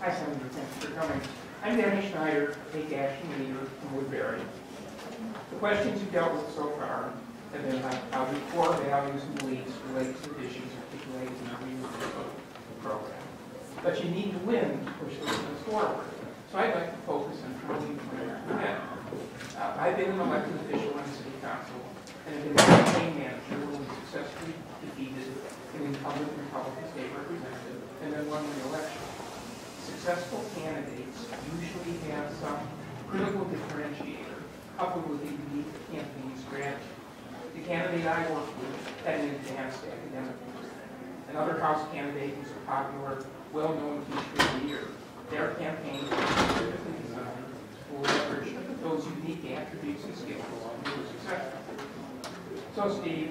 Hi, Senator. Thanks for coming. I'm Danny Schneider, Take Action Leader from Woodbury. The questions you've dealt with so far have been like how the core values and beliefs relate to the issues articulated in our reNEW program. But you need to win to push the business forward. So I'd like to focus on how we win. I've been an elected official on the City Council and have been a campaign manager when we successfully defeated an incumbent Republican state representative and then won the election. Successful candidates usually have some critical differentiator coupled with a unique campaign strategy. The candidate I worked with had an advanced academic degree. Another House candidate was a popular, well-known teacher of the year. Their campaign was specifically designed to leverage those unique attributes and skills to be successful. So, Steve,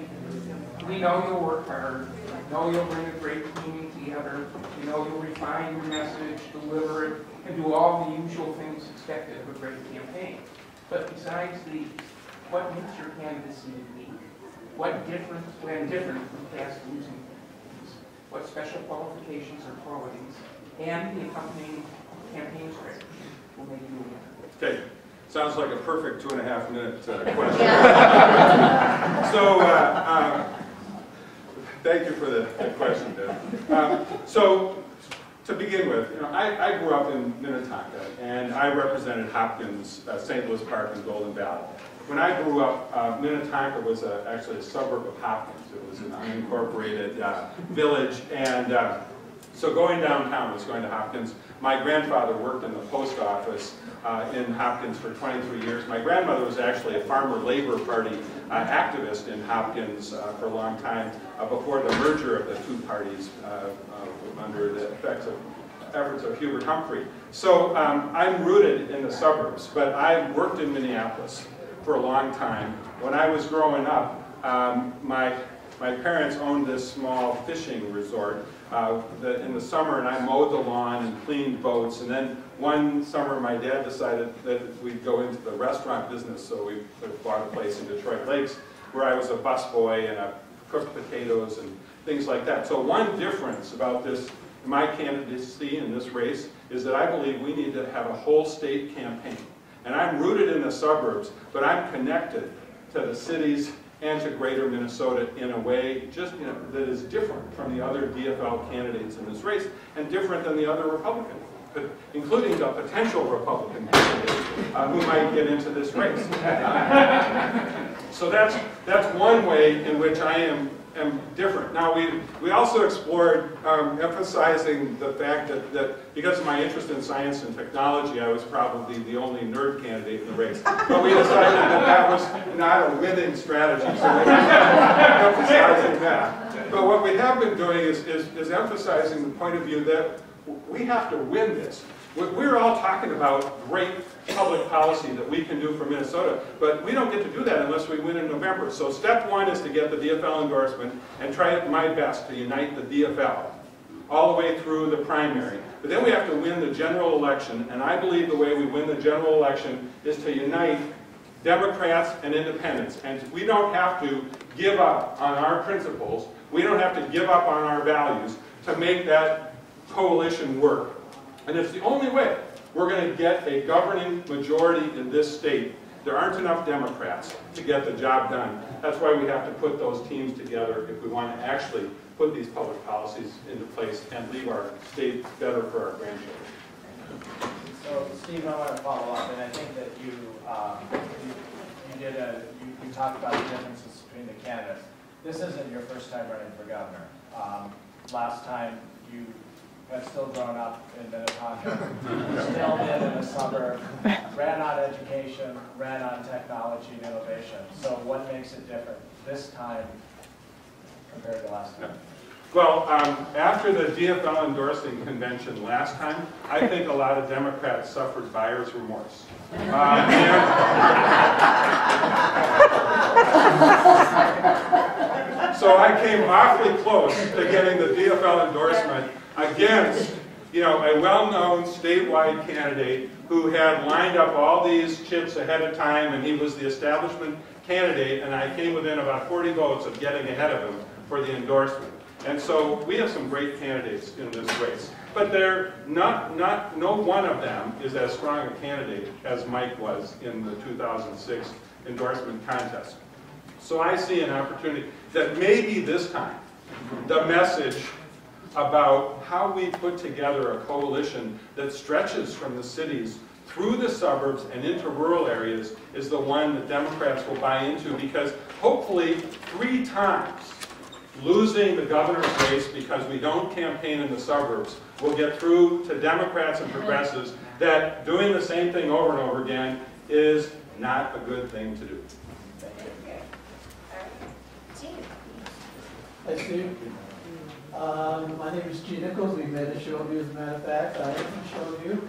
we know you'll work hard. We know you'll bring a great team together. We know you'll refine your message, deliver it, and do all the usual things expected of a great campaign. But besides these, what makes your candidacy unique? What different from past losing campaigns? What special qualifications or qualities and the accompanying campaign strategy will make you a winner? Okay. Sounds like a perfect 2.5-minute question. So, thank you for the question, Dan. So, to begin with, I grew up in Minnetonka, and I represented Hopkins, St. Louis Park, and Golden Valley. When I grew up, Minnetonka was actually a suburb of Hopkins. It was an unincorporated village, and so going downtown was going to Hopkins. My grandfather worked in the post office in Hopkins for 23 years. My grandmother was actually a Farmer Labor Party activist in Hopkins for a long time before the merger of the two parties under the efforts of Hubert Humphrey. So I'm rooted in the suburbs, but I worked in Minneapolis for a long time. When I was growing up, my parents owned this small fishing resort in the summer, and I mowed the lawn and cleaned boats. And then one summer, my dad decided that we'd go into the restaurant business, so we bought a place in Detroit Lakes where I was a busboy and I cooked potatoes and things like that. So one difference about my candidacy in this race is that I believe we need to have a whole state campaign. And I'm rooted in the suburbs, but I'm connected to the cities and to greater Minnesota in a way just that is different from the other DFL candidates in this race and different than the other Republicans, including the potential Republican candidate who might get into this race. So that's one way in which I am different. Now we also explored emphasizing the fact that because of my interest in science and technology, I was probably the only nerd candidate in the race. But we decided that was not a winning strategy, so we're not emphasizing that. But what we have been doing is emphasizing the point of view that we have to win this. We're all talking about great public policy that we can do for Minnesota, but we don't get to do that unless we win in November. So step one is to get the DFL endorsement and try my best to unite the DFL all the way through the primary. But then we have to win the general election, and I believe the way we win the general election is to unite Democrats and independents. And we don't have to give up on our principles. We don't have to give up on our values to make that coalition work. And it's the only way we're going to get a governing majority in this state. There aren't enough Democrats to get the job done. That's why we have to put those teams together if we want to actually put these public policies into place and leave our state better for our grandchildren. So, Steve, I want to follow up, and I think that you talked about the differences between the candidates. This isn't your first time running for governor. Last time you had still grown up in Minnetonka, still lived in a suburb, ran on education, ran on technology and innovation. So what makes it different this time compared to last time? Well, after the DFL endorsing convention last time, I think a lot of Democrats suffered buyer's remorse. So I came awfully close to getting the DFL endorsement against, a well-known statewide candidate who had lined up all these chips ahead of time, and he was the establishment candidate, and I came within about 40 votes of getting ahead of him for the endorsement. And so we have some great candidates in this race. But no one of them is as strong a candidate as Mike was in the 2006 endorsement contest. So I see an opportunity that maybe this time the message about how we put together a coalition that stretches from the cities through the suburbs and into rural areas is the one that Democrats will buy into, because hopefully 3 times losing the governor's race because we don't campaign in the suburbs will get through to Democrats and progressives that doing the same thing over and over again is not a good thing to do. Hi, Steve. My name is G. Nichols. We met at Showview, as a matter of fact. I am from Showview.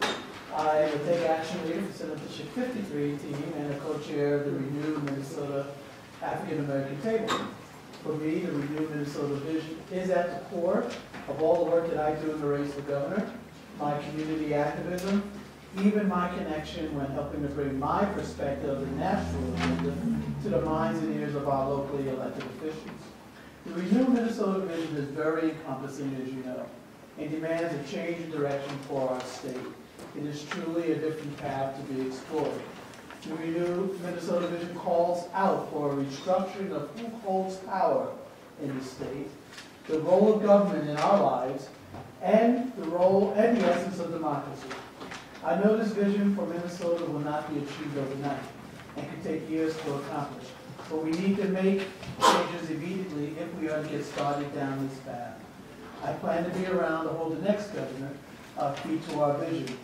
I am a Take Action leader for Senatorship 53 team and a co-chair of the reNEW Minnesota African American Table. For me, the reNEW Minnesota vision is at the core of all the work that I do in the race for governor, my community activism, even my connection when helping to bring my perspective of the national agenda to the minds and ears of our locally elected officials. The reNEW Minnesota vision is very encompassing, as you know, and demands a change in direction for our state. It is truly a different path to be explored. The reNEW Minnesota vision calls out for a restructuring of who holds power in the state, the role of government in our lives, and the role and the essence of democracy. I know this vision for Minnesota will not be achieved overnight and can take years to accomplish, but we need to make changes immediately if we are to get started down this path. I plan to be around to hold the next governor key to our vision.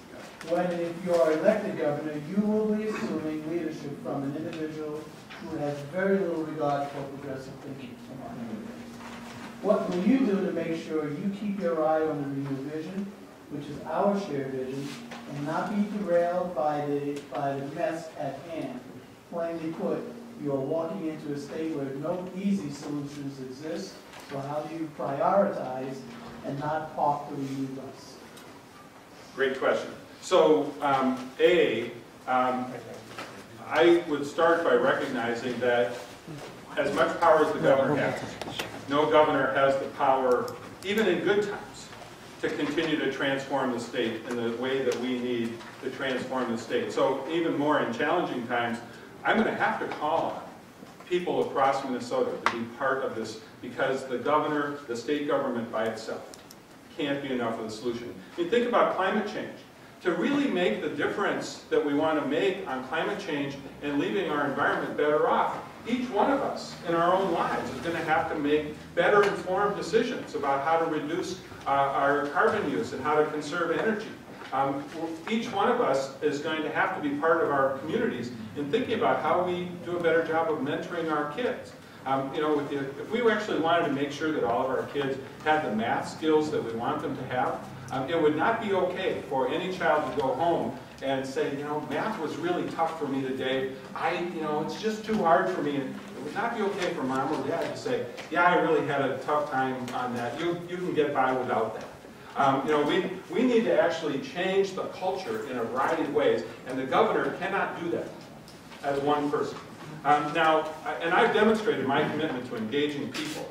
When and if you are elected governor, you will be assuming leadership from an individual who has very little regard for progressive thinking. What will you do to make sure you keep your eye on the reNEW vision, which is our shared vision, and not be derailed by the mess at hand? Plainly put, you are walking into a state where no easy solutions exist, so how do you prioritize and not park the reNEW bus? Great question. So, I would start by recognizing that as much power as the governor has, no governor has the power, even in good times, to continue to transform the state in the way that we need to transform the state. So even more in challenging times, I'm going to have to call on people across Minnesota to be part of this, because the governor, the state government by itself, can't be enough of the solution. I mean, think about climate change. To really make the difference that we want to make on climate change and leaving our environment better off, each one of us in our own lives is going to have to make better informed decisions about how to reduce our carbon use and how to conserve energy. Each one of us is going to have to be part of our communities in thinking about how we do a better job of mentoring our kids. If we actually wanted to make sure that all of our kids had the math skills that we want them to have, it would not be okay for any child to go home and say, math was really tough for me today. It's just too hard for me. And it would not be okay for mom or dad to say, yeah, I really had a tough time on that. You can get by without that. We need to actually change the culture in a variety of ways, and the governor cannot do that as one person. And I've demonstrated my commitment to engaging people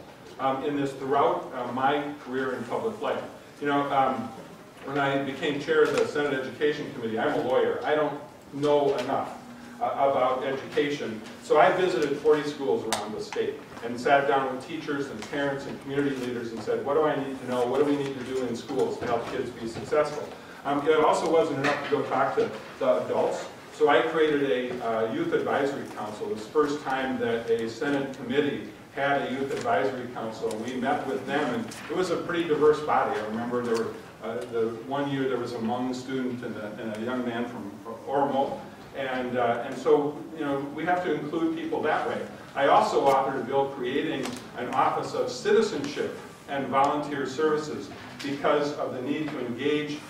in this throughout my career in public life. When I became chair of the Senate Education Committee, I'm a lawyer. I don't know enough about education. So I visited 40 schools around the state and sat down with teachers and parents and community leaders and said, what do I need to know? What do we need to do in schools to help kids be successful? It also wasn't enough to go talk to the adults. So I created a youth advisory council. It was the first time that a Senate committee had a youth advisory council, and we met with them, and it was a pretty diverse body. I remember there were, the one year there was a Hmong student and a young man from Ormo, and so we have to include people that way. I also authored a bill creating an Office of Citizenship and Volunteer Services because of the need to engage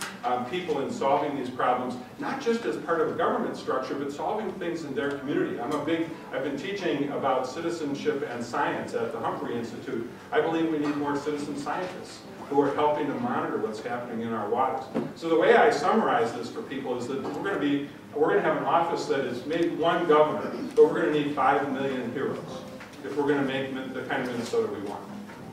people in solving these problems, not just as part of a government structure, but solving things in their community. I've been teaching about citizenship and science at the Humphrey Institute. I believe we need more citizen scientists who are helping to monitor what's happening in our waters. So the way I summarize this for people is that we're going to have an office that is maybe one governor, but we're going to need 5 million heroes if we're going to make the kind of Minnesota we want.